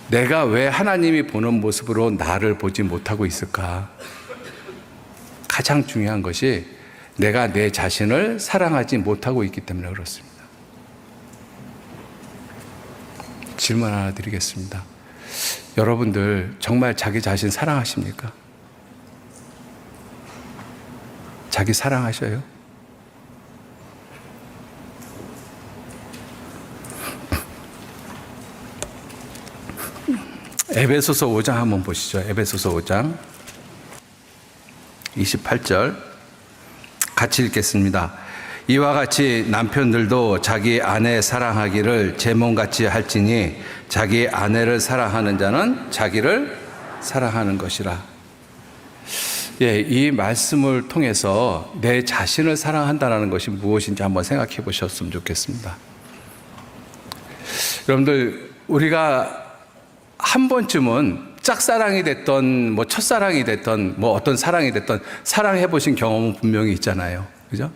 내가 왜 하나님이 보는 모습으로 나를 보지 못하고 있을까? 가장 중요한 것이 내가 내 자신을 사랑하지 못하고 있기 때문에 그렇습니다. 질문 하나 드리겠습니다. 여러분들 정말 자기 자신 사랑하십니까? 자기 사랑하셔요? 에베소서 5장 한번 보시죠. 에베소서 5장 28절 같이 읽겠습니다. 이와 같이 남편들도 자기 아내 사랑하기를 제 몸같이 할지니 자기 아내를 사랑하는 자는 자기를 사랑하는 것이라. 예, 이 말씀을 통해서 내 자신을 사랑한다는 것이 무엇인지 한번 생각해 보셨으면 좋겠습니다. 여러분들, 우리가 한 번쯤은 짝사랑이 됐던 첫사랑이 됐던 어떤 사랑이 됐던 사랑해 보신 경험은 분명히 있잖아요. 그죠?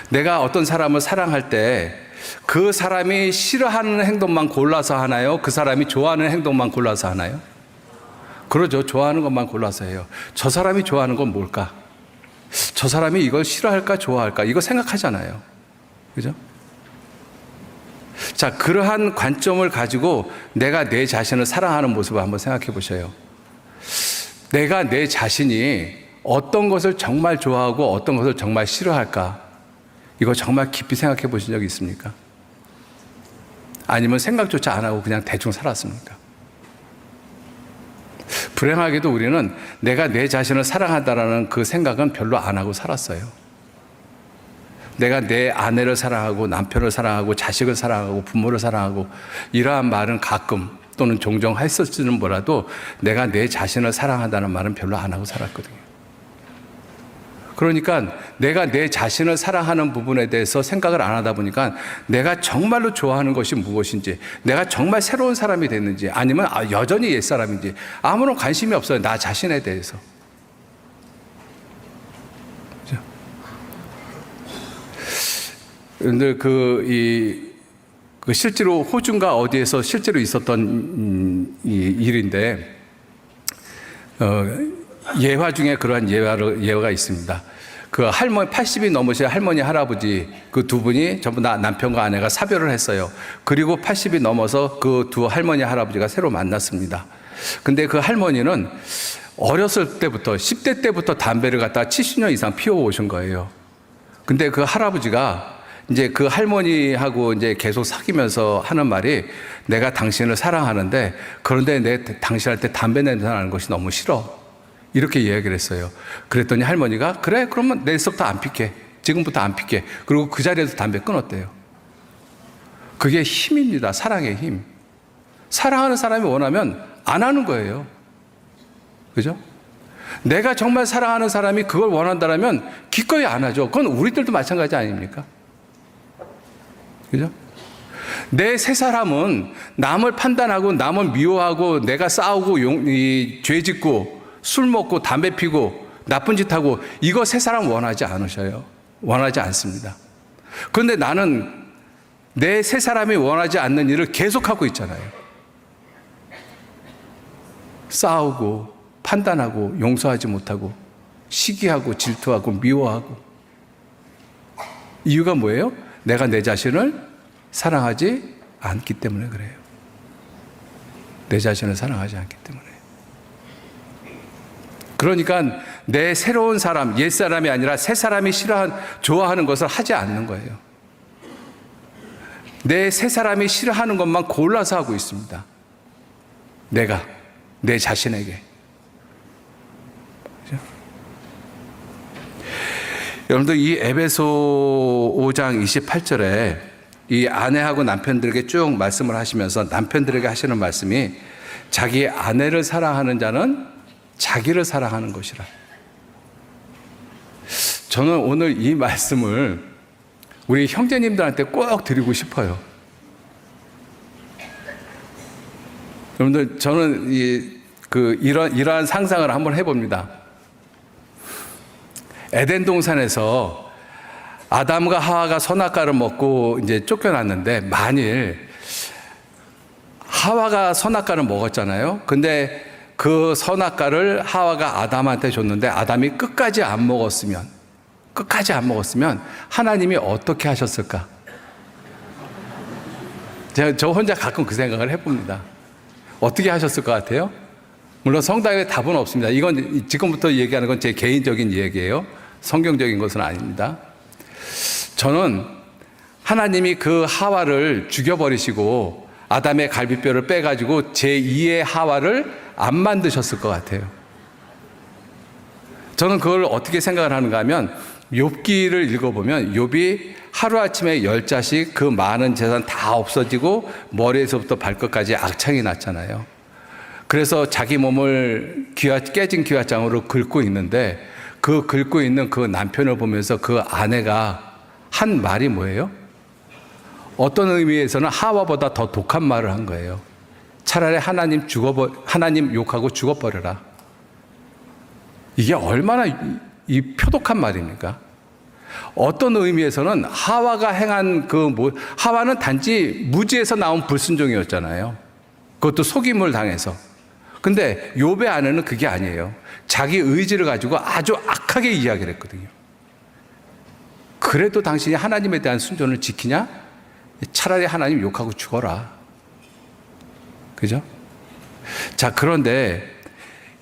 내가 어떤 사람을 사랑할 때 그 사람이 싫어하는 행동만 골라서 하나요? 그 사람이 좋아하는 행동만 골라서 하나요? 그러죠. 좋아하는 것만 골라서 해요. 저 사람이 좋아하는 건 뭘까? 저 사람이 이걸 싫어할까 좋아할까? 이거 생각하잖아요. 그죠? 자, 그러한 관점을 가지고 내가 내 자신을 사랑하는 모습을 한번 생각해 보셔요. 내가 내 자신이 어떤 것을 정말 좋아하고 어떤 것을 정말 싫어할까? 이거 정말 깊이 생각해 보신 적이 있습니까? 아니면 생각조차 안 하고 그냥 대충 살았습니까? 불행하게도 우리는 내가 내 자신을 사랑한다라는 그 생각은 별로 안 하고 살았어요. 내가 내 아내를 사랑하고 남편을 사랑하고 자식을 사랑하고 부모를 사랑하고 이러한 말은 가끔 또는 종종 했을지는 몰라도 내가 내 자신을 사랑한다는 말은 별로 안 하고 살았거든요. 그러니까 내가 내 자신을 사랑하는 부분에 대해서 생각을 안 하다 보니까 내가 정말로 좋아하는 것이 무엇인지, 내가 정말 새로운 사람이 됐는지 아니면 여전히 옛사람인지 아무런 관심이 없어요. 나 자신에 대해서. 그런데 실제로 호주인가 어디에서 실제로 있었던 일인데, 예화 중에 그러한 예화가 있습니다. 그 할머니, 80이 넘으신 할머니, 할아버지 그 두 분이 전부 다 남편과 아내가 사별을 했어요. 그리고 80이 넘어서 그 두 할머니, 할아버지가 새로 만났습니다. 근데 그 할머니는 어렸을 때부터, 10대 때부터 담배를 갖다가 70년 이상 피워오신 거예요. 근데 그 할아버지가 이제 그 할머니하고 이제 계속 사귀면서 하는 말이, 내가 당신을 사랑하는데 그런데 당신한테 담배 냄새 나는 것이 너무 싫어. 이렇게 이야기를 했어요. 그랬더니 할머니가, 그래, 그러면 내일부터 안 피게. 지금부터 안 피게. 그리고 그 자리에서 담배 끊었대요. 그게 힘입니다. 사랑의 힘. 사랑하는 사람이 원하면 안 하는 거예요. 그죠? 내가 정말 사랑하는 사람이 그걸 원한다면 기꺼이 안 하죠. 그건 우리들도 마찬가지 아닙니까? 그죠? 내 세 사람은 남을 판단하고 남을 미워하고 내가 싸우고 죄 짓고 술 먹고 담배 피고 나쁜 짓 하고 이거 세 사람 원하지 않으셔요. 원하지 않습니다. 그런데 나는 내 세 사람이 원하지 않는 일을 계속하고 있잖아요. 싸우고 판단하고 용서하지 못하고 시기하고 질투하고 미워하고. 이유가 뭐예요? 내가 내 자신을 사랑하지 않기 때문에 그래요. 내 자신을 사랑하지 않기 때문에. 그러니까 내 새로운 사람, 옛 사람이 아니라 새 사람이 좋아하는 것을 하지 않는 거예요. 내 새 사람이 싫어하는 것만 골라서 하고 있습니다. 내가 내 자신에게. 그렇죠? 여러분들, 이 에베소 5장 28절에 이 아내하고 남편들에게 쭉 말씀을 하시면서 남편들에게 하시는 말씀이, 자기 아내를 사랑하는 자는 자기를 사랑하는 것이라. 저는 오늘 이 말씀을 우리 형제님들한테 꼭 드리고 싶어요. 여러분들, 저는 이러한 상상을 한번 해봅니다. 에덴 동산에서 아담과 하와가 선악과를 먹고 이제 쫓겨났는데, 만일 하와가 선악과를 먹었잖아요. 근데 그 선악과를 하와가 아담한테 줬는데 아담이 끝까지 안 먹었으면 하나님이 어떻게 하셨을까? 저 혼자 가끔 그 생각을 해봅니다. 어떻게 하셨을 것 같아요? 물론 성당에 답은 없습니다. 이건 지금부터 얘기하는 건 제 개인적인 얘기예요. 성경적인 것은 아닙니다. 저는 하나님이 그 하와를 죽여버리시고 아담의 갈비뼈를 빼가지고 제2의 하와를 안 만드셨을 것 같아요. 저는 그걸 어떻게 생각을 하는가 하면 욥기를 읽어보면 욥이 하루아침에 10자식 그 많은 재산 다 없어지고 머리에서부터 발끝까지 악창이 났잖아요. 그래서 자기 몸을 깨진 기와장으로 긁고 있는데 그 긁고 있는 그 남편을 보면서 그 아내가 한 말이 뭐예요? 어떤 의미에서는 하와보다 더 독한 말을 한 거예요. 차라리 하나님 욕하고 죽어버려라. 이게 얼마나 이 표독한 말입니까? 어떤 의미에서는 하와가 행한 하와는 단지 무지에서 나온 불순종이었잖아요. 그것도 속임을 당해서. 근데 욥의 아내는 그게 아니에요. 자기 의지를 가지고 아주 악하게 이야기를 했거든요. 그래도 당신이 하나님에 대한 순종을 지키냐? 차라리 하나님 욕하고 죽어라. 그죠? 자, 그런데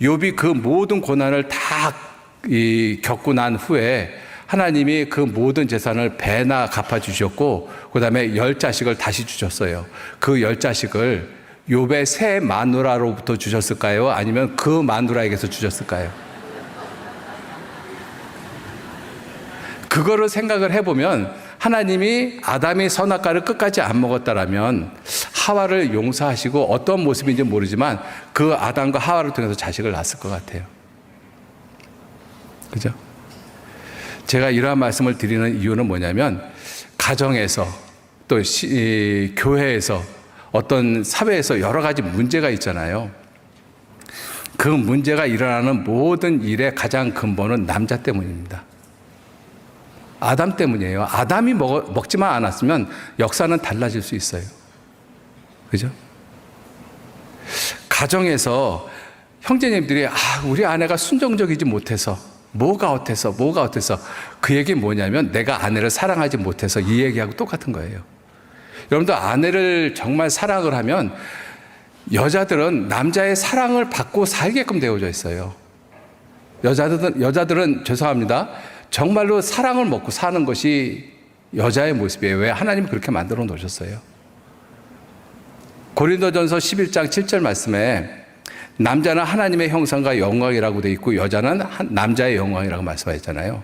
욥이 그 모든 고난을 다 겪고 난 후에 하나님이 그 모든 재산을 배나 갚아주셨고 그 다음에 10자식을 다시 주셨어요. 그 10자식을 욥의 새 마누라로부터 주셨을까요? 아니면 그 마누라에게서 주셨을까요? 그거를 생각을 해보면 하나님이 아담이 선악과를 끝까지 안 먹었다라면 하와를 용서하시고 어떤 모습인지 모르지만 그 아담과 하와를 통해서 자식을 낳았을 것 같아요. 그죠? 제가 이러한 말씀을 드리는 이유는 뭐냐면 가정에서 또 교회에서 어떤 사회에서 여러 가지 문제가 있잖아요. 그 문제가 일어나는 모든 일의 가장 근본은 남자 때문입니다. 아담 때문이에요. 아담이 먹지만 않았으면 역사는 달라질 수 있어요. 그죠? 가정에서 형제님들이 우리 아내가 순종적이지 못해서 뭐가 어때서 그 얘기 뭐냐면 내가 아내를 사랑하지 못해서 이 얘기하고 똑같은 거예요. 여러분들 아내를 정말 사랑을 하면 여자들은 남자의 사랑을 받고 살게끔 되어져 있어요. 여자들은 죄송합니다. 정말로 사랑을 먹고 사는 것이 여자의 모습이에요. 왜? 하나님이 그렇게 만들어 놓으셨어요. 고린도전서 11장 7절 말씀에 남자는 하나님의 형상과 영광이라고 되어 있고 여자는 남자의 영광이라고 말씀하셨잖아요.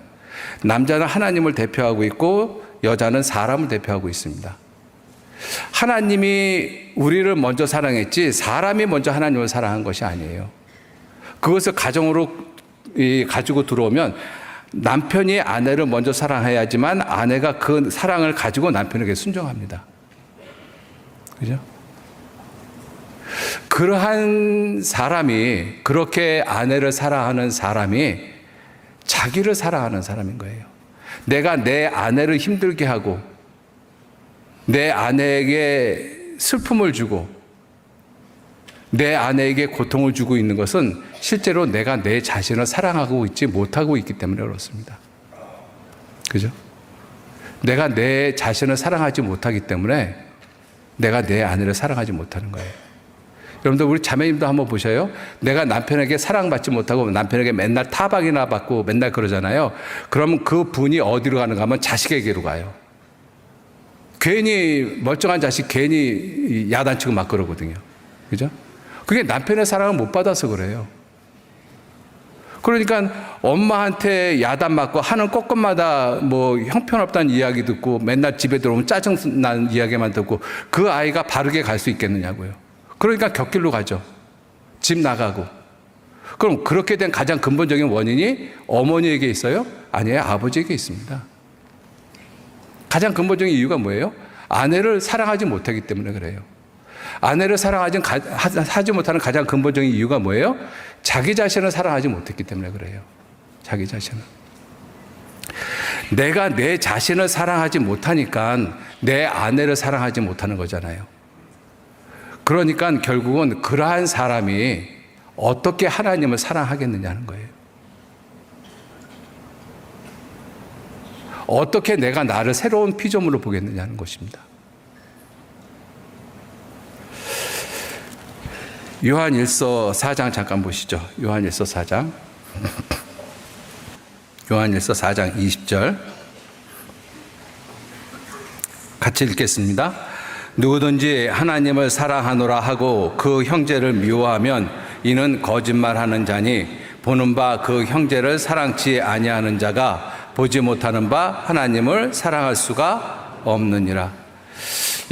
남자는 하나님을 대표하고 있고 여자는 사람을 대표하고 있습니다. 하나님이 우리를 먼저 사랑했지 사람이 먼저 하나님을 사랑한 것이 아니에요. 그것을 가정으로 가지고 들어오면 남편이 아내를 먼저 사랑해야지만 아내가 그 사랑을 가지고 남편에게 순종합니다. 그죠? 그러한 사람이, 그렇게 아내를 사랑하는 사람이 자기를 사랑하는 사람인 거예요. 내가 내 아내를 힘들게 하고 내 아내에게 슬픔을 주고 내 아내에게 고통을 주고 있는 것은 실제로 내가 내 자신을 사랑하고 있지 못하고 있기 때문에 그렇습니다. 그죠? 내가 내 자신을 사랑하지 못하기 때문에 내가 내 아내를 사랑하지 못하는 거예요. 여러분들 우리 자매님도 한번 보셔요. 내가 남편에게 사랑받지 못하고 남편에게 맨날 타박이나 받고 맨날 그러잖아요. 그러면 그 분이 어디로 가는가 하면 자식에게로 가요. 괜히 멀쩡한 자식 괜히 야단치고 막 그러거든요. 그죠? 그게 남편의 사랑을 못 받아서 그래요. 그러니까 엄마한테 야단 맞고 하는 것마다 뭐 형편없다는 이야기 듣고 맨날 집에 들어오면 짜증나는 이야기만 듣고 그 아이가 바르게 갈 수 있겠느냐고요. 그러니까 곁길로 가죠. 집 나가고. 그럼 그렇게 된 가장 근본적인 원인이 어머니에게 있어요? 아니에요. 아버지에게 있습니다. 가장 근본적인 이유가 뭐예요? 아내를 사랑하지 못하기 때문에 그래요. 아내를 사랑하지 못하는 가장 근본적인 이유가 뭐예요? 자기 자신을 사랑하지 못했기 때문에 그래요. 자기 자신을. 내가 내 자신을 사랑하지 못하니까 내 아내를 사랑하지 못하는 거잖아요. 그러니까 결국은 그러한 사람이 어떻게 하나님을 사랑하겠느냐는 거예요. 어떻게 내가 나를 새로운 피조물로 보겠느냐는 것입니다. 요한일서 4장 잠깐 보시죠. 요한일서 4장. 요한일서 4장 20절. 같이 읽겠습니다. 누구든지 하나님을 사랑하노라 하고 그 형제를 미워하면 이는 거짓말하는 자니 보는 바 그 형제를 사랑치 아니하는 자가 보지 못하는 바 하나님을 사랑할 수가 없느니라.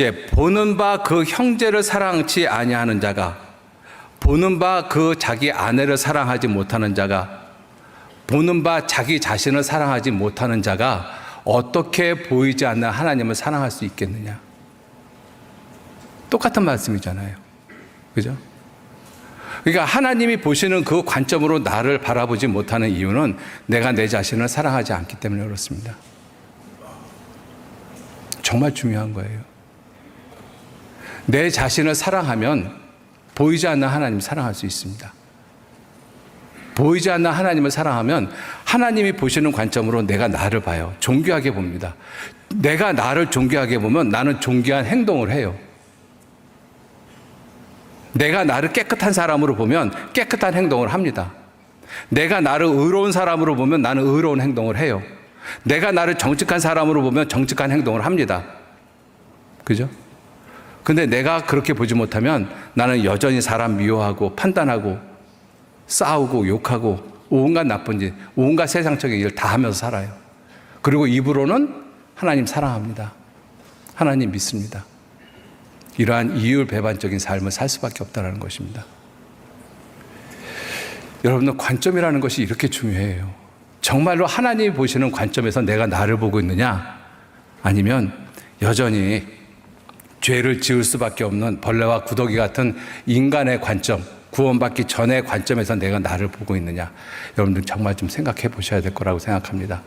예, 보는 바 그 형제를 사랑치 아니하는 자가, 보는 바 그 자기 아내를 사랑하지 못하는 자가, 보는 바 자기 자신을 사랑하지 못하는 자가 어떻게 보이지 않는 하나님을 사랑할 수 있겠느냐. 똑같은 말씀이잖아요. 그죠? 그러니까 하나님이 보시는 그 관점으로 나를 바라보지 못하는 이유는 내가 내 자신을 사랑하지 않기 때문에 그렇습니다. 정말 중요한 거예요. 내 자신을 사랑하면 보이지 않는 하나님을 사랑할 수 있습니다. 보이지 않는 하나님을 사랑하면 하나님이 보시는 관점으로 내가 나를 봐요. 존귀하게 봅니다. 내가 나를 존귀하게 보면 나는 존귀한 행동을 해요. 내가 나를 깨끗한 사람으로 보면 깨끗한 행동을 합니다. 내가 나를 의로운 사람으로 보면 나는 의로운 행동을 해요. 내가 나를 정직한 사람으로 보면 정직한 행동을 합니다. 그죠? 근데 내가 그렇게 보지 못하면 나는 여전히 사람 미워하고 판단하고 싸우고 욕하고 온갖 나쁜 짓, 온갖 세상적인 일을 다 하면서 살아요. 그리고 입으로는 하나님 사랑합니다. 하나님 믿습니다. 이러한 이율배반적인 삶을 살 수밖에 없다는 것입니다. 여러분들, 관점이라는 것이 이렇게 중요해요. 정말로 하나님이 보시는 관점에서 내가 나를 보고 있느냐, 아니면 여전히 죄를 지을 수밖에 없는 벌레와 구더기 같은 인간의 관점, 구원받기 전의 관점에서 내가 나를 보고 있느냐, 여러분들 정말 좀 생각해 보셔야 될 거라고 생각합니다.